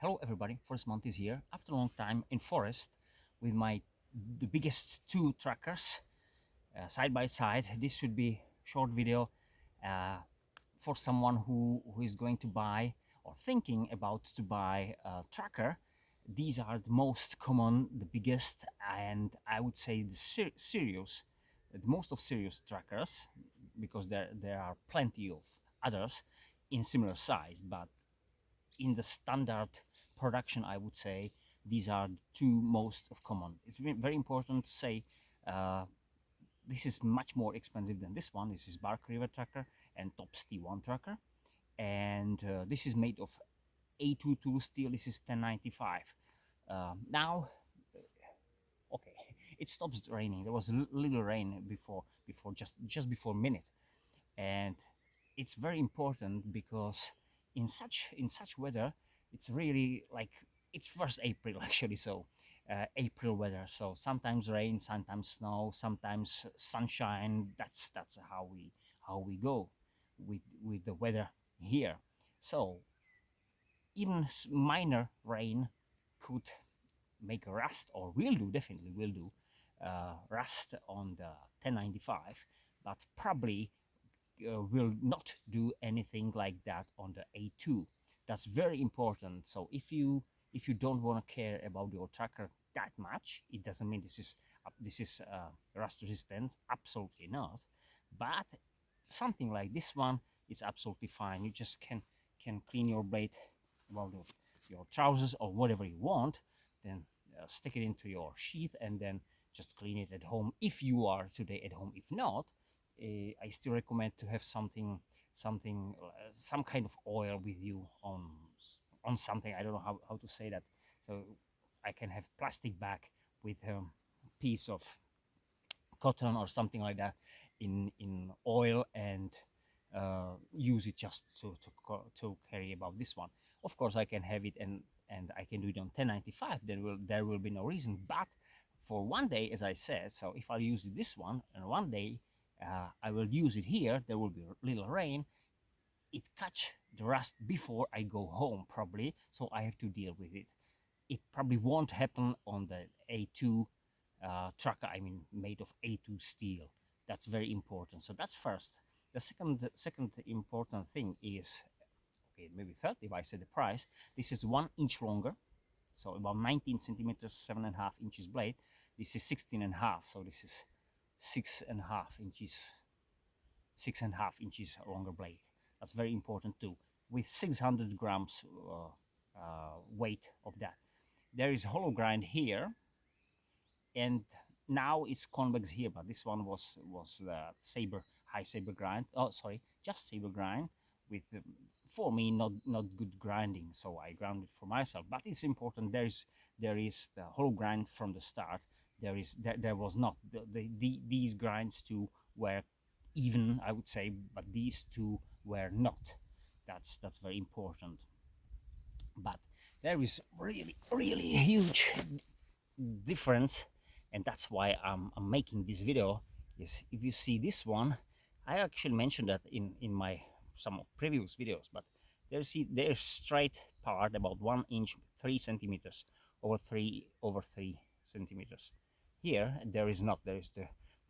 Hello everybody, Forest Monty is here after a long time in forest with the biggest two trackers side by side. This should be short video uh, for someone who is going to buy or thinking about to buy a tracker. These are the most common, the biggest, and I would say the most of serious trackers, because there are plenty of others in similar size, but in the standard production, I would say these are the two most of common. It's very important to say uh, this is much more expensive than this one. This is Bark River tracker and Tops T1 tracker, and this is made of A22 steel. This is 1095. Now, okay, it stops raining. There was a little rain before just before minute, and it's very important because in such weather it's really like it's first April actually, so April weather, so sometimes rain, sometimes snow, sometimes sunshine. That's how we go with the weather here. So even minor rain could make a rust, or will do, definitely will do rust on the 1095, but probably will not do anything like that on the A2. That's very important. So if you don't want to care about your tracker that much, it doesn't mean this is rust resistant. Absolutely not. But something like this one is absolutely fine. You just can clean your blade, well, your trousers or whatever you want, then stick it into your sheath and then just clean it at home if you are today at home. If not, I still recommend to have some kind of oil with you on something. I don't know how to say that. So I can have plastic bag with a piece of cotton or something like that in oil, and use it just to carry about this one. Of course, I can have it and I can do it on 1095. There will be no reason. But for one day, as I said, so if I use this one and one day I will use it here, there will be a little rain. It catch the rust before I go home probably, so I have to deal with it. It probably won't happen on the A2 tracker, I mean made of A2 steel. That's very important. So that's first. The second important thing is, okay, maybe third if I say the price. This is 1 inch longer, so about 19 centimeters, 7.5 inches blade. This is 16.5, so this is 6.5 inches, 6.5 inches longer blade. That's very important too, with 600 grams weight of that. There is hollow grind here, and now it's convex here, but this one was the high saber grind. Oh, sorry, just saber grind with for me not good grinding, so I ground it for myself. But it's important. There is the hollow grind from the start. There was not these grinds two were even, I would say, but these two were not. That's very important. But there is really huge difference, and that's why I'm making this video. Is if you see this one, I actually mentioned that in my some of previous videos, but there's straight part about 1 inch 3 centimeters over 3 centimeters. Here there is not. There is the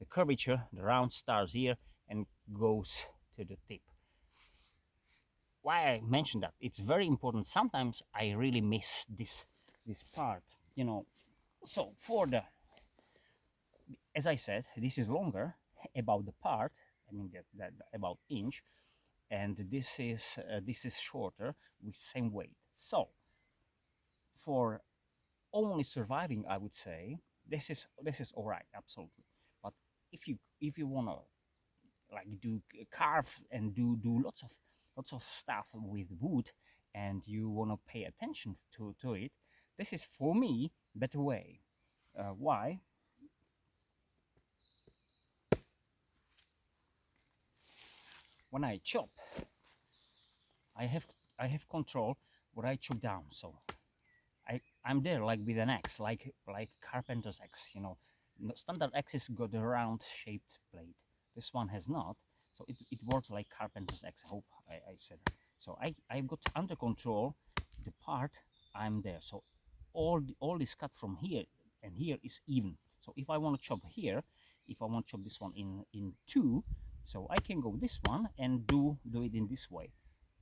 curvature, the round stars here, and goes to the tip. Why I mentioned that, it's very important. Sometimes I really miss this part, you know. So for the, as I said, this is longer about the part, I mean that about inch, and this is shorter with same weight. So for only surviving, I would say this is all right, absolutely. But if you want to like do carve and do lots of stuff with wood, and you want to pay attention to it, this is for me better way. Why? When I chop, I have I have control what I chop down. So I'm there like with an axe, like carpenter's axe, you know. Standard axes got a round shaped blade. This one has not, so it works like carpenter's axe. I hope I said that. So I've got under control the part I'm there. So all this cut from here and here is even. So if I want to chop here, if I want to chop this one in two, so I can go this one and do it in this way.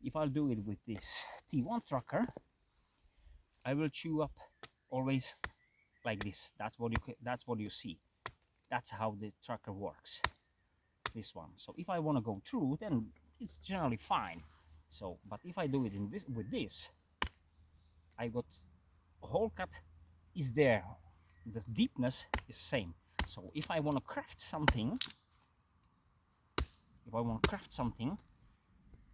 If I'll do it with this T1 tracker, I will chew up always like this. That's what you see. That's how the tracker works. This one. So if I want to go through, then it's generally fine. So, but if I do it in this with this, I got a whole cut is there. The deepness is same. So if I want to craft something,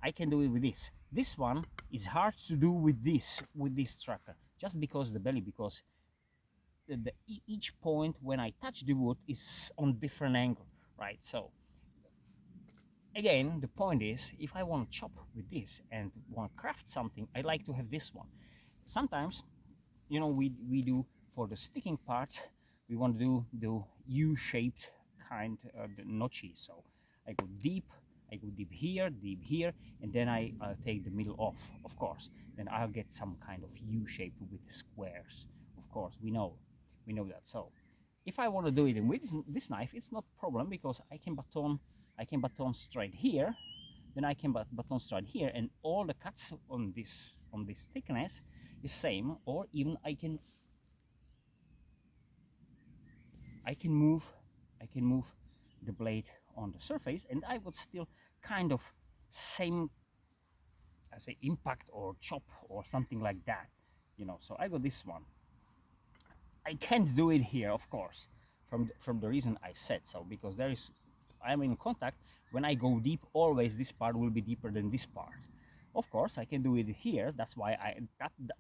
I can do it with this. This one is hard to do with this tracker, just because the belly, because each point when I touch the wood is on different angle, right? So again, the point is, if I want to chop with this and want to craft something, I like to have this one. Sometimes, you know, we do for the sticking parts, we want to do U-shaped kind of notches. So I go deep here, and then I take the middle off, of course. Then I'll get some kind of U-shape with squares. Of course, we know that. So if I want to do it with this knife, it's not a problem, because I can baton straight here, then I can baton straight here, and all the cuts on this thickness is same. Or even I can move the blade on the surface, and I would still kind of same as a impact or chop or something like that, you know. So I got this one. I can't do it here, of course, from the reason I said so, because I'm in contact. When I go deep, always this part will be deeper than this part. Of course, I can do it here. That's why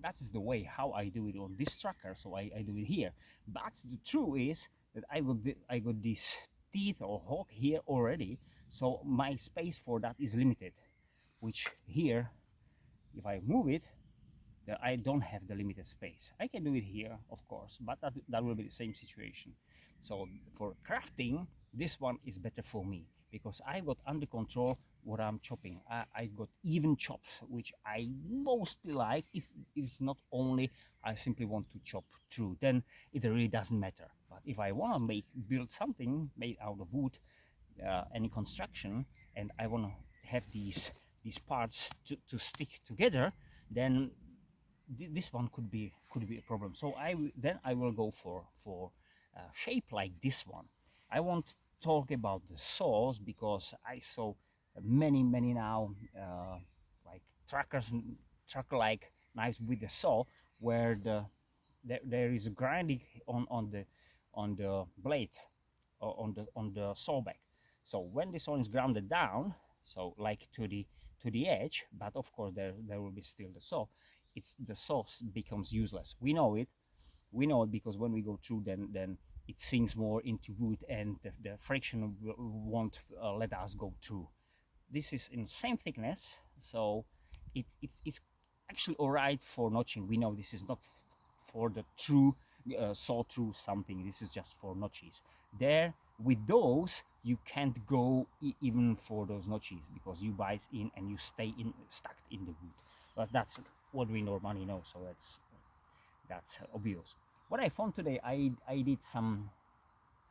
that is the way how I do it on this tracker. So I do it here. But the truth is that I got this teeth or hook here already. So my space for that is limited. Which here, if I move it, I don't have the limited space. I can do it here, of course, but that will be the same situation. So for crafting, this one is better for me, because I got under control what I'm chopping. I got even chops, which I mostly like. If it's not only I simply want to chop through, then it really doesn't matter. But if I want to build something made out of wood, any construction, and I want to have these parts to stick together, then this one could be a problem. So then I will go for shape like this one. I won't talk about the saws, because I saw many now like tracker like knives with the saw, where there is a grinding on the blade, or on the saw back. So when this one is grounded down, so like to the edge, but of course there will be still the saw, the saw becomes useless. We know it because when we go through, then it sinks more into wood, and the friction won't let us go through. This is in the same thickness, so it's actually all right for notching. We know this is not for the true saw through something. This is just for notches. There, with those, you can't go even for those notches, because you bite in and you stay stuck in the wood. But that's what we normally know, so that's obvious. What I found today, I did some,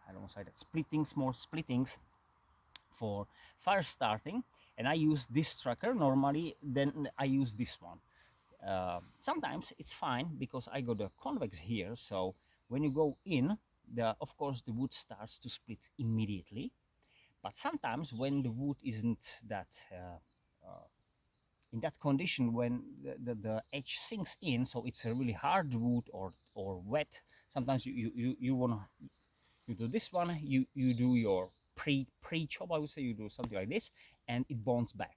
I don't say that, small splittings for fire starting, and I use this tracker normally. Then I use this one. Sometimes it's fine, because I got a convex here, so when you go in, of course the wood starts to split immediately. But sometimes when the wood isn't that in that condition, when the edge sinks in, so it's a really hard wood or wet, sometimes you want to, you do this one, you do your pre chop, I would say. You do something like this, and it bounces back.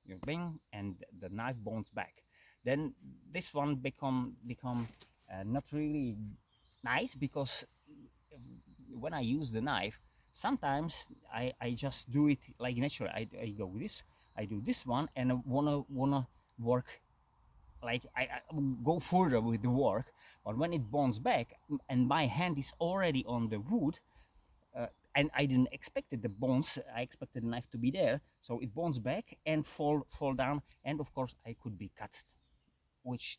You bang, and the knife bounces back. Then this one become not really nice, because when I use the knife, sometimes I just do it like natural. I go with this, I do this one, and I wanna work like I go further with the work. But when it bounces back, and my hand is already on the wood, and I didn't expect the bones, I expected the knife to be there, so it bounces back and fall down, and of course I could be cut, which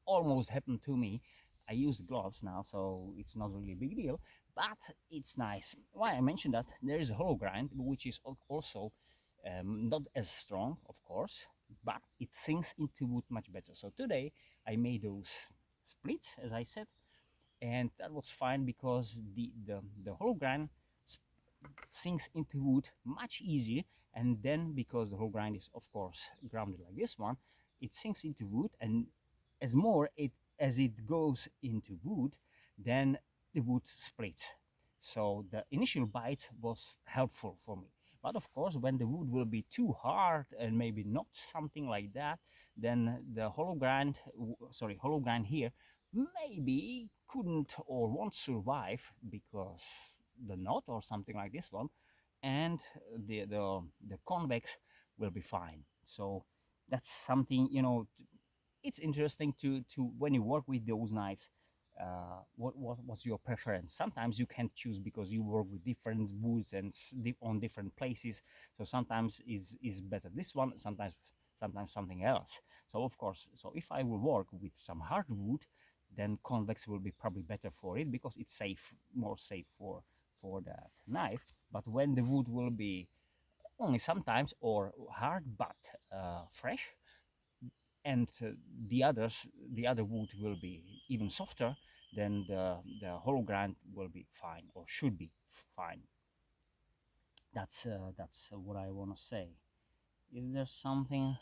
almost happened to me. I use gloves now, so it's not really a big deal, but it's nice. Why I mentioned that, there is a hollow grind, which is also not as strong, of course, but it sinks into wood much better. So today I made those splits, as I said, and that was fine because the hollow grind sinks into wood much easier, and then because the whole grind is of course grounded like this one, it sinks into wood, and as it goes into wood, then the wood splits. So the initial bite was helpful for me, but of course when the wood will be too hard and maybe not something like that, then the hollow grind here maybe couldn't or won't survive because the knot or something like this one, and the convex will be fine. So that's something, you know, it's interesting to when you work with those knives, what's your preference. Sometimes you can choose because you work with different woods and on different places, so sometimes is better this one, sometimes something else. So of course, so if I will work with some hardwood, then convex will be probably better for it because it's safe, more safe for that knife. But when the wood will be only sometimes or hard but fresh, and the other wood will be even softer, then the hollow grind will be fine, or should be fine. That's what I want to say. Is there something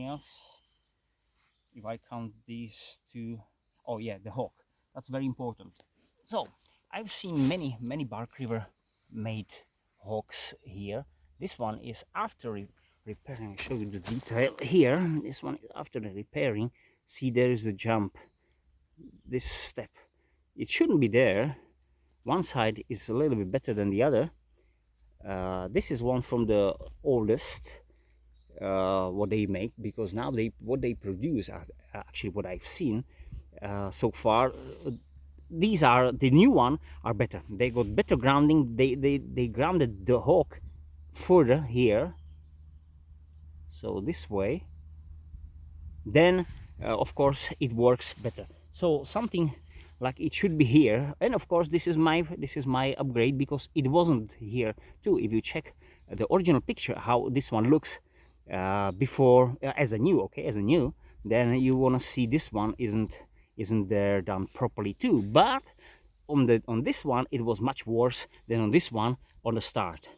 else? If I count these two, oh yeah, the hook, that's very important. So I've seen many Bark River made hooks here. This one is after repairing. I'll show you the detail here. This one is after the repairing. See, there is a jump, this step. It shouldn't be there. One side is a little bit better than the other. This is one from the oldest what they make, because now what they produce, actually what I've seen so far, these are the new one are better. They got better grounding. They grounded the hook further here, so this way, then of course it works better. So something like it should be here, and of course this is my upgrade because it wasn't here too. If you check the original picture how this one looks before as a new, okay, as a new, then you want to see this one isn't there done properly too. But on this one it was much worse than on this one on the start.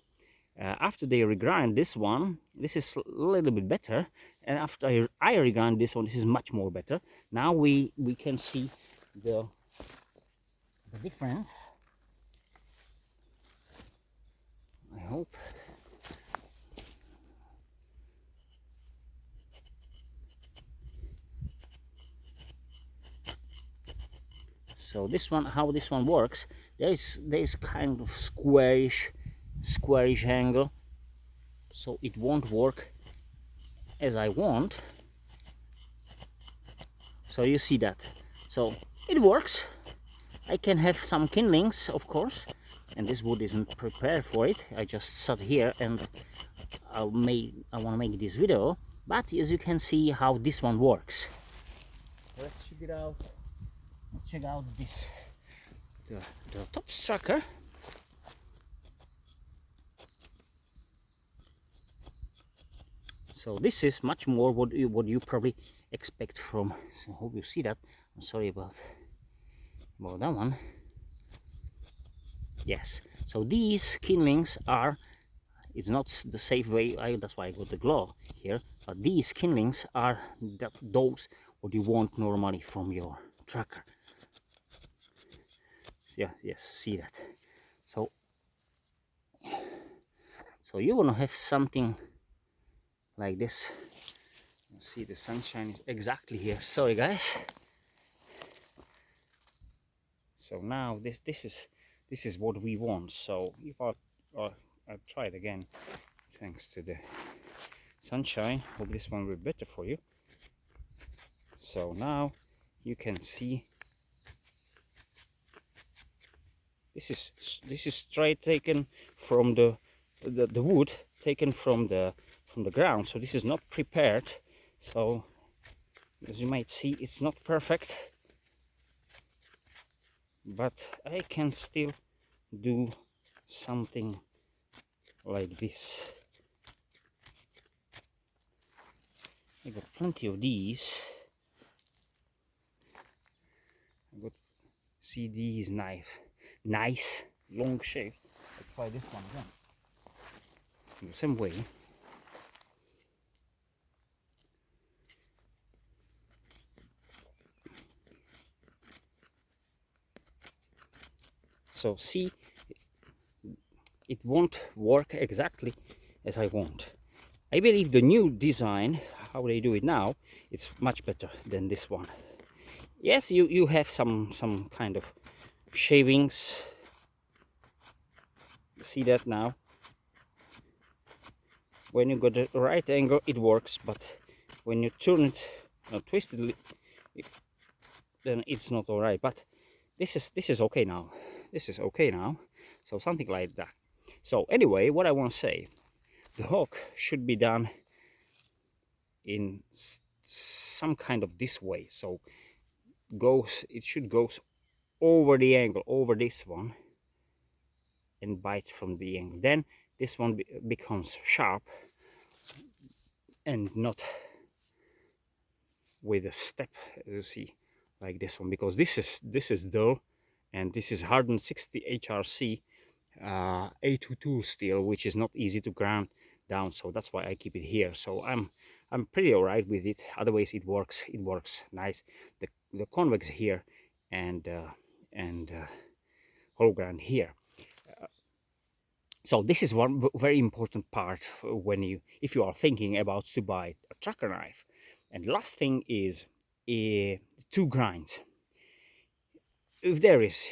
After they regrind this one, this is a little bit better, and after I regrind this one, this is much more better. Now we can see the difference, I hope. So this one, how this one works, there is kind of squarish angle, so it won't work as I want. So you see that, so it works. I can have some kindlings, of course, and this wood isn't prepared for it. I just sat here and I want to make this video, but as you can see how this one works. Let's check it out. Check out this, the top tracker. So this is much more what you probably expect from. So I hope you see that. I'm sorry about that one. Yes. So these kindlings are. It's not the safe way. That's why I got the glove here. But these kindlings are those what you want normally from your tracker. Yeah. Yes. See that. So you want to have something like this. See, the sunshine is exactly here. Sorry guys. So now this is what we want. So if I'll try it again, thanks to the sunshine. Hope this one will be better for you. So now you can see this is straight taken from the wood, taken from the ground. So this is not prepared. So As you might see, it's not perfect, but I can still do something like this. I got plenty of these. I got, see these nice long shape. Let's try this one again. In the same way. So see, it won't work exactly as I want. I believe the new design, how they do it now, it's much better than this one. Yes, you have some kind of shavings. See that now? When you got the right angle, it works, but when you turn it, twist it, then it's not all right. But this is okay now. This is okay now. So something like that. So anyway, what I want to say, the hook should be done in some kind of this way. So it should go over the angle, over this one, and bites from the angle. Then this one becomes sharp and not with a step, as you see, like this one, because this is dull, and this is hardened 60 HRC A22 steel, which is not easy to ground down. So that's why I keep it here. So I'm pretty alright with it. Otherwise, it works nice. The convex here and hollow ground here. So this is one very important part when if you are thinking about to buy a tracker knife. And last thing is two grinds. If there is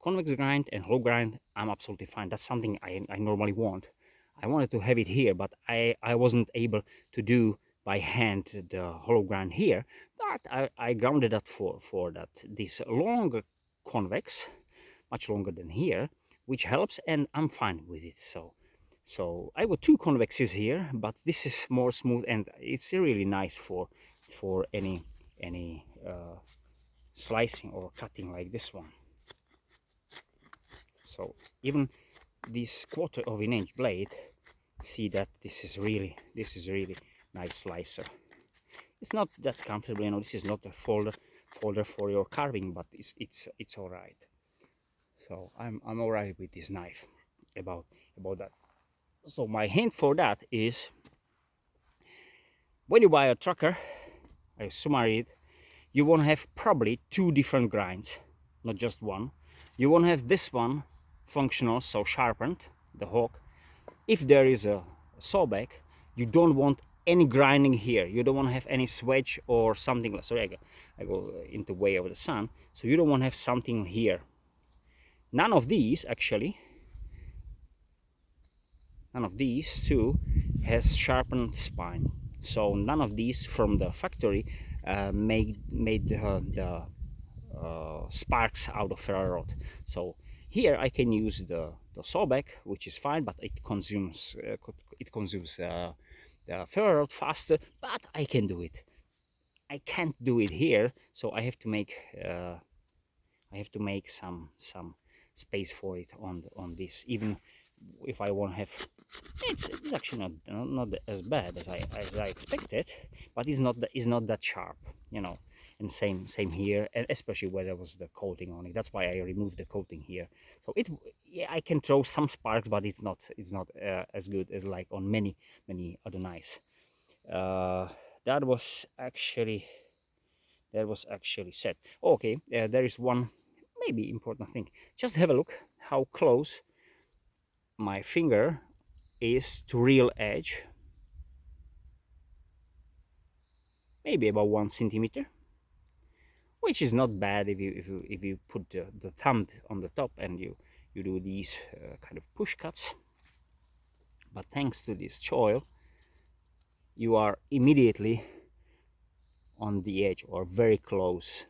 convex grind and hollow grind, I'm absolutely fine. That's something I normally want. I wanted to have it here, but I wasn't able to do by hand the hollow grind here. But I grounded that for that this longer convex, much longer than here, which helps, and I'm fine with it. So I got two convexes here, but this is more smooth, and it's really nice for any slicing or cutting like this one. So even this 1/4 of an inch blade, see that this is really nice slicer. It's not that comfortable, you know. This is not a folder for your carving, but it's all right. So I'm all right with this knife about that. So my hint for that is, when you buy a tracker, I summary it, you won't have probably two different grinds, not just one. You won't have this one functional, so sharpened, the hook. If there is a sawback, you don't want any grinding here. You don't want to have any swedge or something like. Sorry, I go into way of the sun. So you don't want to have something here. None of these actually. None of these two has sharpened spine. So none of these from the factory made the sparks out of ferro rod. So here I can use the sawback, which is fine, but it consumes the ferro rod faster. But I can do it. I can't do it here, so I have to make some space for it on this. Even if I want to have, it's actually not as bad as I expected, but it's not that sharp, you know. And same here, and especially where there was the coating on it. That's why I removed the coating here. So yeah, I can throw some sparks, but it's not as good as like on many other knives. That was actually set. Okay, there is one maybe important thing. Just have a look how close my finger is to real edge. Maybe about 1 centimeter, which is not bad if you put the thumb on the top and you do these kind of push cuts. But thanks to this choil, you are immediately on the edge or very close.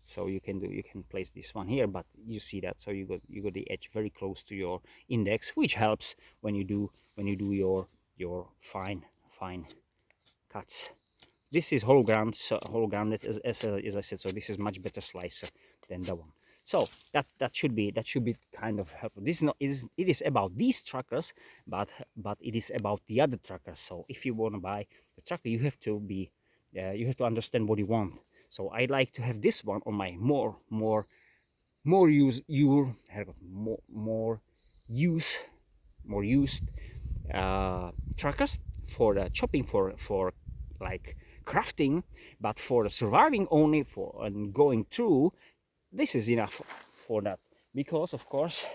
So you can place this one here, but you see that, so you got the edge very close to your index, which helps when you do your fine cuts. this is hologram, so hologram that is, as I said, so this is much better slicer than that one. So that should be kind of helpful. This is not, it is about these trackers, but it is about the other trackers. So if you want to buy the tracker, you have to be you have to understand what you want. So I like to have this one on my more used trackers for the chopping, for like crafting, but for the surviving only, for and going through, this is enough for that, because of course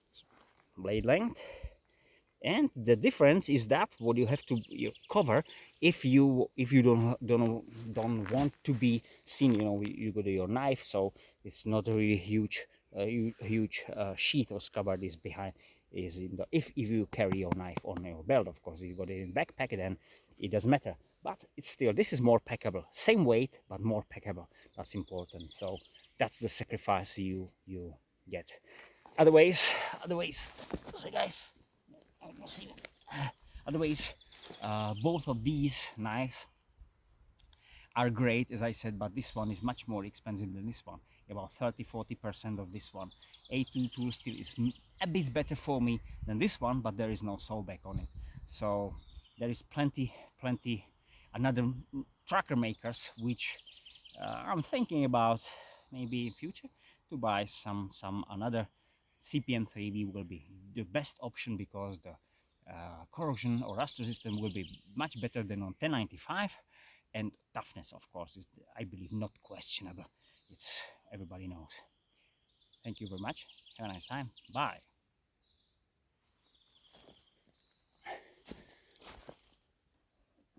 it's blade length, and the difference is that what you have to cover if you don't want to be seen. You know, you go to your knife, so it's not a really huge sheath or scabbard is behind, is in the, if you carry your knife on your belt. Of course, if you got it in backpack, then it doesn't matter, but it's still, this is more packable, same weight but more packable. That's important. So that's the sacrifice you get. Otherwise, so guys, otherwise, both of these knives are great, as I said, but this one is much more expensive than this one, about 30–40% of this one. A2 tool steel is a bit better for me than this one, but there is no sawback on it. So there is plenty another tracker makers which I'm thinking about maybe in future to buy some another. CPM 3V will be the best option, because the corrosion or rust resistance will be much better than on 1095, and toughness, of course, is, I believe, not questionable. It's, everybody knows. Thank you very much. Have a nice time. Bye.